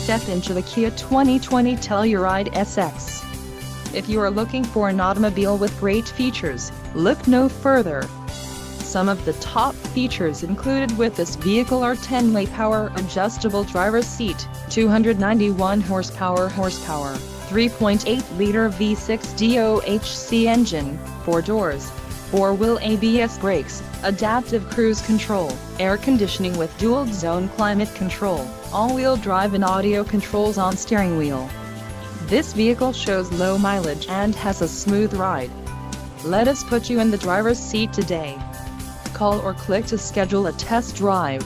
step into the Kia 2020 Telluride SX. If you are looking for an automobile with great features, look no further. Some of the top features included with this vehicle are 10-way power adjustable driver's seat, 291 horsepower, 3.8-liter V6 DOHC engine, 4 doors, 4-wheel ABS brakes, adaptive cruise control, air conditioning with dual-zone climate control, all-wheel drive and audio controls on steering wheel. This vehicle shows low mileage and has a smooth ride. Let us put you in the driver's seat today. Call or click to schedule a test drive.